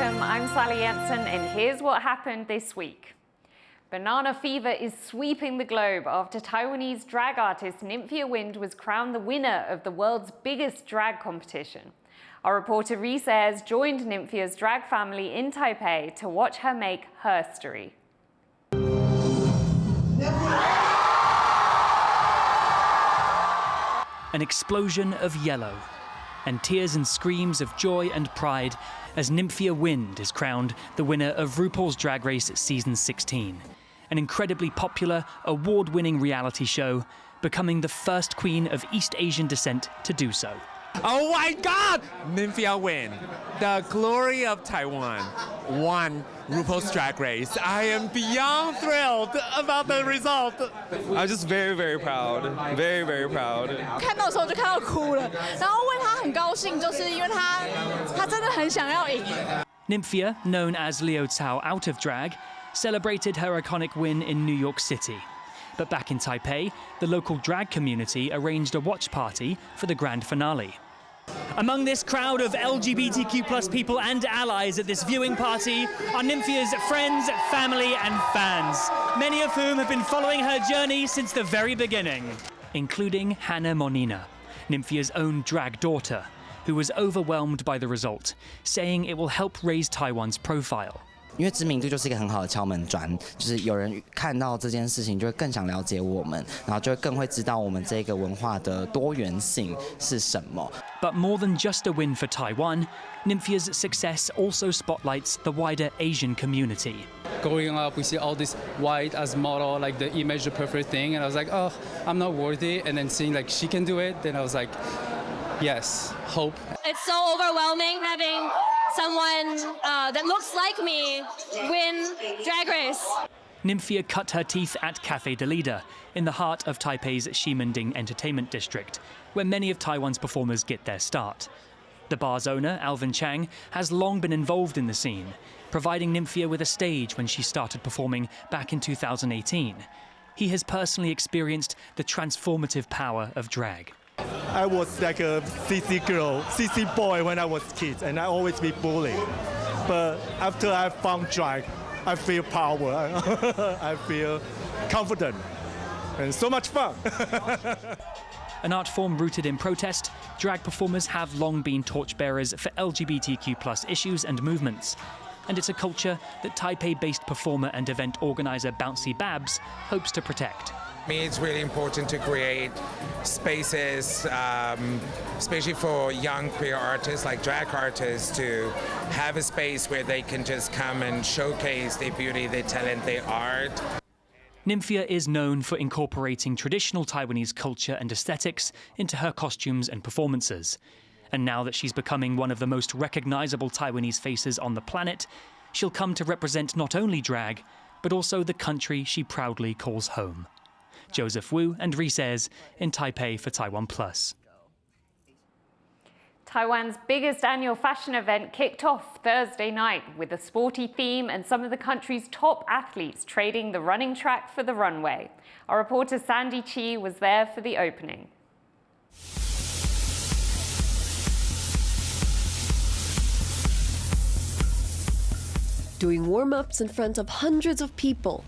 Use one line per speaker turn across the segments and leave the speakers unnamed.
welcome. I'm Sally Jensen, and here's what happened this week. Banana fever is sweeping the globe after Taiwanese drag artist Nymphia was crowned the winner of the world's biggest drag competition. Our reporter Reintroduce joined Nymphia's drag family in Taipei to watch her make herstory.
An explosion of yellow, and tears and screams of joy and pride as Nymphia is crowned the winner of RuPaul's Drag Race Season 16, an incredibly popular, award-winning reality show, becoming the first queen of East Asian descent to do so.
Oh my God! Nymphia win. The glory of Taiwan won RuPaul's Drag Race. I am beyond thrilled about the result.
I'm just very, very proud. Very, very proud.
看到的时候就看到哭了，然后为她很高兴，就是因为她真的很想要赢。
Nymphia, known as Liu Cao out of drag, celebrated her iconic win in New York City. But back in Taipei, the local drag community arranged a watch party for the grand finale. Among this crowd of LGBTQ+ people and allies at this viewing party are Nymphia's friends, family and fans, many of whom have been following her journey since the very beginning, including Hannah Monina, Nymphia's own drag daughter, who was overwhelmed by the result, saying it will help raise Taiwan's profile.
因为知名度就是一个很好的敲门砖，就是有人看到这件事情，就会更想了解我们，然后就会更会知道我们这个文化的多元性是什么。
But more than just a win for Taiwan, Nymphia's success also spotlights the wider Asian community.
Growing up, we see all this white as model, like the image, the perfect thing, and I was like, oh, I'm not worthy. And then seeing like she can do it, then I was like, yes, hope.
It's so overwhelming having someone that looks like me win Drag Race.
Nymphia cut her teeth at Café de Leader in the heart of Taipei's Ximending Entertainment District, where many of Taiwan's performers get their start. The bar's owner, Alvin Chang, has long been involved in the scene, providing Nymphia with a stage when she started performing back in 2018. He has personally experienced the transformative power of drag.
I was like a CC girl, CC boy when I was a kid, and I always be bullied. But after I found drag, I feel power, I feel confident, and so much fun.
An art form rooted in protest, drag performers have long been torchbearers for LGBTQ+ issues and movements. And it's a culture that Taipei-based performer and event organizer Bouncy Babs hopes to protect.
For me, it's really important to create spaces, especially for young queer artists like drag artists, to have a space where they can just come and showcase their beauty, their talent, their art.
Nymphia is known for incorporating traditional Taiwanese culture and aesthetics into her costumes and performances. And now that she's becoming one of the most recognizable Taiwanese faces on the planet, she'll come to represent not only drag, but also the country she proudly calls home. Joseph Wu and Reintroduce in Taipei for TaiwanPlus.
Taiwan's biggest annual fashion event kicked off Thursday night with a sporty theme and some of the country's top athletes trading the running track for the runway. Our reporter Sandy Chi was there for the opening.
Doing warm-ups in front of hundreds of people,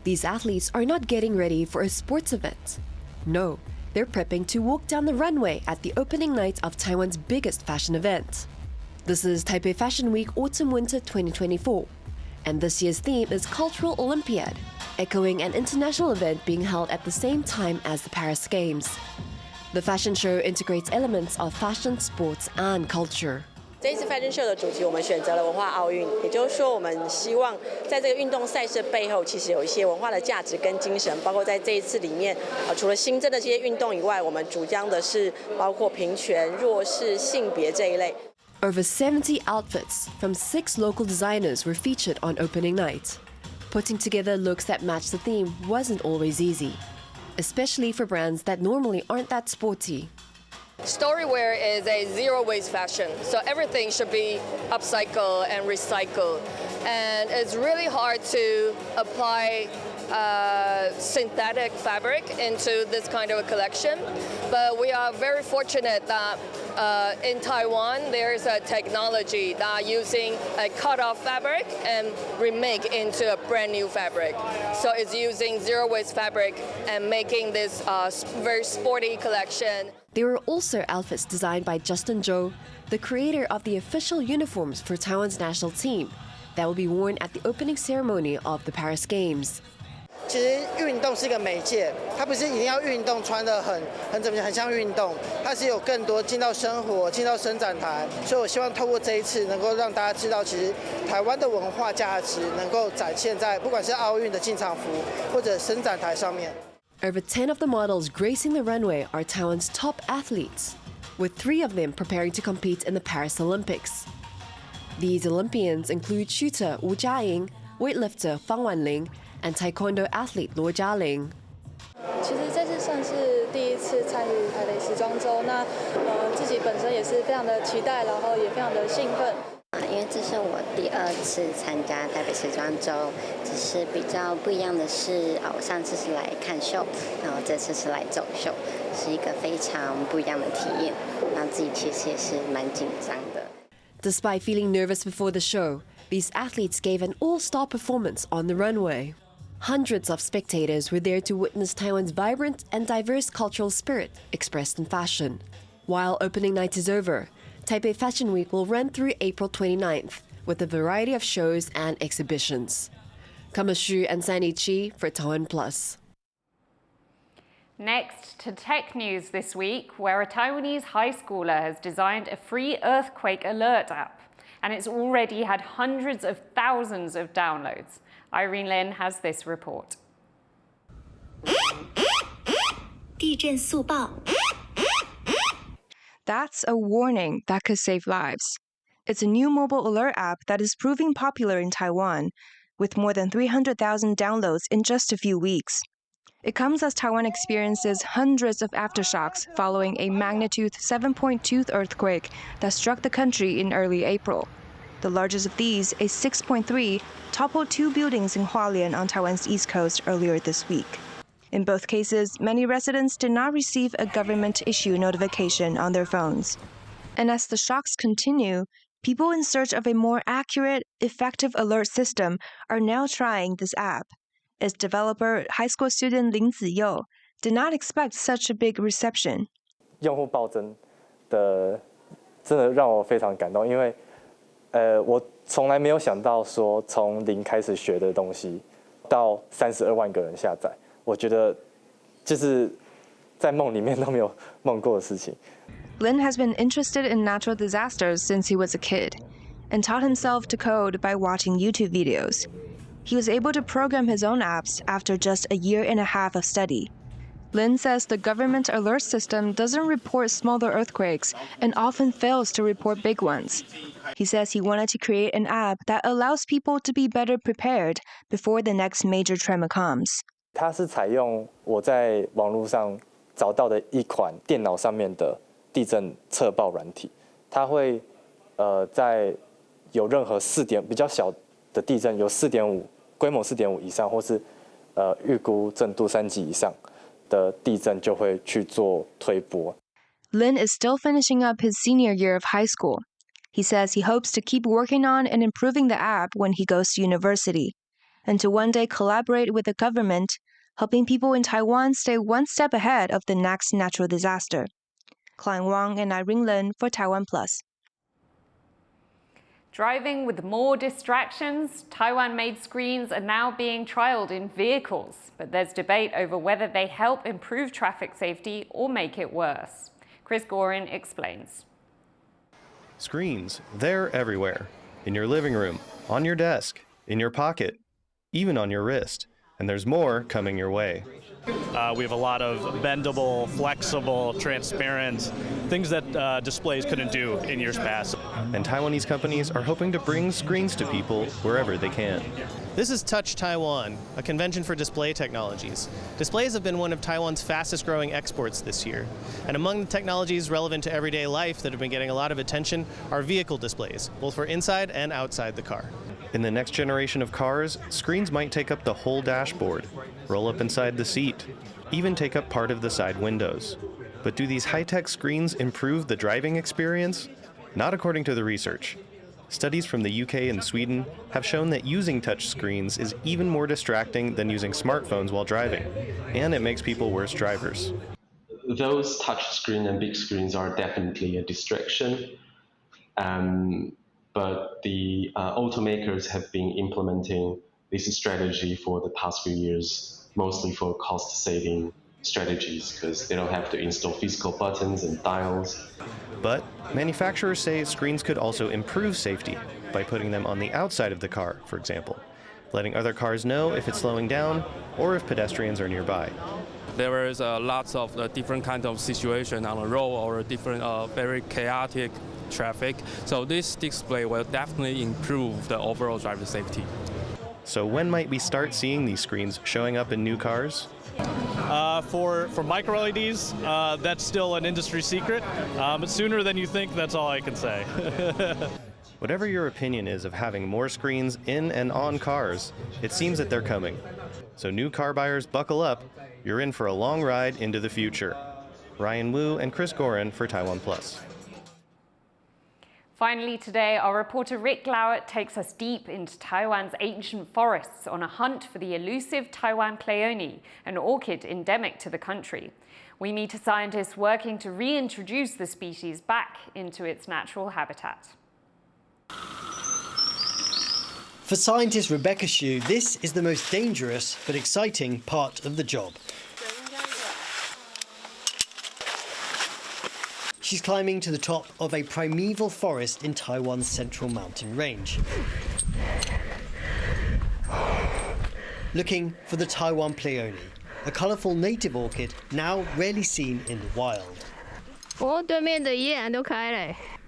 these athletes are not getting ready for a sports event. No, they're prepping to walk down the runway at the opening night of Taiwan's biggest fashion event. This is Taipei Fashion Week Autumn-Winter 2024, and this year's theme is Cultural Olympiad, echoing an international event being held at the same time as the Paris Games. The fashion show integrates elements of fashion, sports, and culture.
这一次 Fashion Show 的主题，我们选择了文化奥运，也就是说，我们希望在这个运动赛事背后，其实有一些文化的价值跟精神，包括在这一次里面，除了新增的这些运动以外，我们主张的是包括平权、弱势、性别这一类。
Over 70 outfits from 6 local designers were featured on opening night. Putting together looks that match the theme wasn't always easy, especially for brands that normally aren't that sporty.
Storywear is a zero-waste fashion, so everything should be upcycled and recycled. And it's really hard to apply synthetic fabric into this kind of a collection. But we are very fortunate that in Taiwan, there's a technology that using a cut-off fabric and remake into a brand new fabric. So it's using zero-waste fabric and making this very sporty collection.
There were also outfits designed by Justin Zhou, the creator of the official uniforms for Taiwan's national team, that will be worn at the opening ceremony of the Paris Games.
其实运动是一个媒介，它不是一定要运动穿得很像运动，它是有更多进到生活、进到伸展台。所以我希望透过这一次，能够让大家知道，其实台湾的文化价值能够展现在不管是奥运的进场服或者伸展台上面。
Over 10 of the models gracing the runway are Taiwan's top athletes, with 3 of them preparing to compete in the Paris Olympics. These Olympians include shooter Wu Jiaying, weightlifter Fang Wanling, and taekwondo athlete Luo Jialing.
其实这次算是第一次参与台北时装周，那自己本身也是非常的期待，然后也非常的兴奋。
因为这是我第2次参加台北时装周，只是比较不一样的是，我上次是来看秀，然后这次是来走秀，是一个非常不一样的体验，然后自己其实也是蛮紧张的。
Despite feeling nervous before the show, these athletes gave an all-star performance on the runway. Hundreds of spectators were there to witness Taiwan's vibrant and diverse cultural spirit expressed in fashion. While opening night is over, Taipei Fashion Week will run through April 29th with a variety of shows and exhibitions. Kama Xu and Sandy Chi for TaiwanPlus.
Next to tech news this week, where a Taiwanese high schooler has designed a free earthquake alert app, and it's already had hundreds of thousands of downloads. Irene Lin has this report.
地震速报 That's a warning that could save lives. It's a new mobile alert app that is proving popular in Taiwan, with more than 300,000 downloads in just a few weeks. It comes as Taiwan experiences hundreds of aftershocks following a magnitude 7.2 earthquake that struck the country in early April. The largest of these, a 6.3, toppled 2 buildings in Hualien on Taiwan's east coast earlier this week. In both cases, many residents did not receive a government-issue notification on their phones. And as the shocks continue, people in search of a more accurate, effective alert system are now trying this app. Its developer, high school student Lin Ziyou, did not expect such a big reception.
用户暴增的，真的让我非常感动，因为我从来没有想到说从零开始学的东西，到32万个人下载，我觉得就是在梦里面都没有梦过的事情。
Lin has been interested in natural disasters since he was a kid, and taught himself to code by watching YouTube videos. He was able to program his own apps after just a year and a half of study. Lin says the government alert system doesn't report smaller earthquakes and often fails to report big ones. He says he wanted to create an app that allows people to be better prepared before the next major tremor comes.
它是采用我在网络上找到的一款电脑上面的地震测报软体，它会在有任何比较小的地震，有4.5规模4.5以上，或是预估震度3级以上的地震就会去做推播。
Lin is still finishing up his senior year of high school. He says he hopes to keep working on and improving the app when he goes to university, and to one day collaborate with the government, helping people in Taiwan stay one step ahead of the next natural disaster. Klein Wang and Irene Lin for TaiwanPlus.
Driving with more distractions, Taiwan-made screens are now being trialled in vehicles, but there's debate over whether they help improve traffic safety or make it worse. Chris Gorin explains.
Screens, they're everywhere. In your living room, on your desk, in your pocket, even on your wrist. And there's more coming your way.
We have a lot of bendable, flexible, transparent, things that displays couldn't do in years past.
And Taiwanese companies are hoping to bring screens to people wherever they can.
This is Touch Taiwan, a convention for display technologies. Displays have been one of Taiwan's fastest growing exports this year. And among the technologies relevant to everyday life that have been getting a lot of attention are vehicle displays, both for inside and outside the car.
In the next generation of cars, screens might take up the whole dashboard, roll up inside the seat, even take up part of the side windows. But do these high-tech screens improve the driving experience? Not according to the research. Studies from the UK and Sweden have shown that using touch screens is even more distracting than using smartphones while driving, and it makes people worse drivers.
Those touch screen and big screens are definitely a distraction, but the automakers have been implementing this strategy for the past few years, mostly for cost-saving strategies, because they don't have to install physical buttons and dials.
But manufacturers say screens could also improve safety by putting them on the outside of the car, for example, letting other cars know if it's slowing down or if pedestrians are nearby.
There is lots of different kinds of situations on the road or different very chaotic traffic. So this display will definitely improve the overall driver safety.
So when might we start seeing these screens showing up in new cars?
For micro LEDs, that's still an industry secret, but sooner than you think, that's all I can say.
Whatever your opinion is of having more screens in and on cars, it seems that they're coming. So new car buyers, buckle up. You're in for a long ride into the future. Ryan Wu and Chris Gorin for TaiwanPlus.
Finally today, our reporter Rick Lauert takes us deep into Taiwan's ancient forests on a hunt for the elusive Taiwan Pleione, an orchid endemic to the country. We meet a scientist working to reintroduce the species back into its natural habitat.
For scientist Rebecca Xu, this is the most dangerous but exciting part of the job. She's climbing to the top of a primeval forest in Taiwan's central mountain range, looking for the Taiwan Pleione, a colourful native orchid now rarely seen in the wild.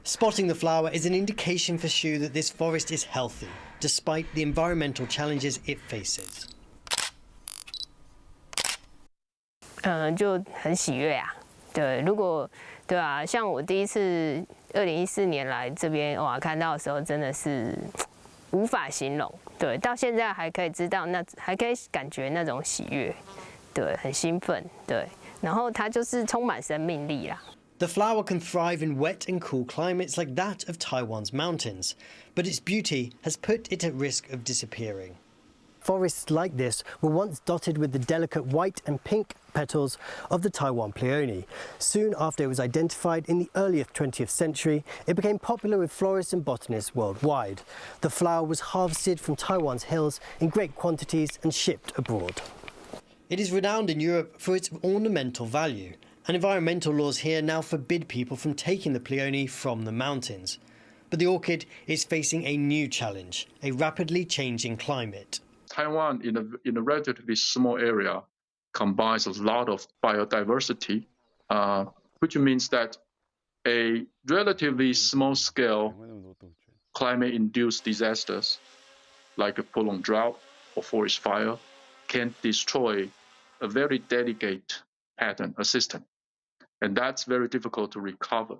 Spotting the flower is an indication for Xu that this forest is healthy, despite the environmental challenges it faces.
就很喜悦啊，对，如果对啊，像我第一次2014年来这边哇，看到的时候真的是无法形容，对，到现在还可以知道还可以感觉那种喜悦，对，很兴奋，对，然后它就是充满生命力啦。
The flower can thrive in wet and cool climates like that of Taiwan's mountains, but its beauty has put it at risk of disappearing. Forests like this were once dotted with the delicate white and pink petals of the Taiwan Pleione. Soon after it was identified in the early 20th century, it became popular with florists and botanists worldwide. The flower was harvested from Taiwan's hills in great quantities and shipped abroad. It is renowned in Europe for its ornamental value, and environmental laws here now forbid people from taking the Pleione from the mountains. But the orchid is facing a new challenge, a rapidly changing climate.
Taiwan, in a relatively small area, combines a lot of biodiversity, which means that a relatively small-scale climate-induced disasters, like a prolonged drought or forest fire, can destroy a very delicate pattern, a system. And that's very difficult to recover.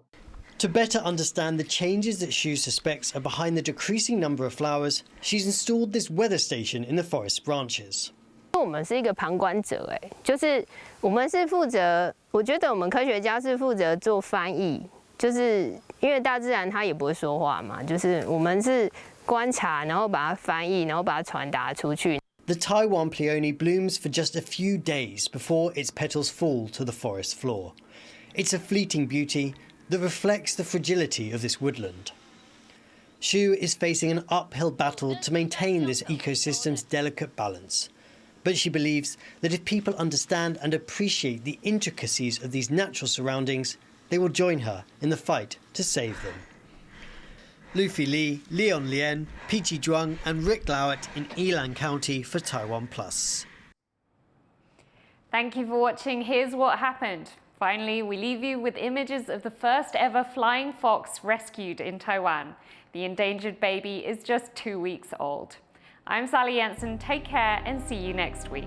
To better understand the changes that Xu suspects are behind the decreasing number of flowers, she's installed this weather station in the forest branches.
我们是一个旁观者，就是我们是负责，我觉得我们科学家是负责做翻译，就是因为大自然它也不会说话嘛，就是我们是观察，然后把它翻译，然后把它传达出去。
The Taiwan Pleione blooms for just a few days before its petals fall to the forest floor. It's a fleeting beauty that reflects the fragility of this woodland. Xu is facing an uphill battle to maintain this ecosystem's delicate balance. But she believes that if people understand and appreciate the intricacies of these natural surroundings, they will join her in the fight to save them. Luffy Li, Leon Lien, Peachy Zhuang and Rick Lauert in Yilan County for TaiwanPlus.
Thank you for watching Here's What Happened. Finally, we leave you with images of the first ever flying fox rescued in Taiwan. The endangered baby is just 2 weeks old. I'm Sally Jensen. Take care and see you next week.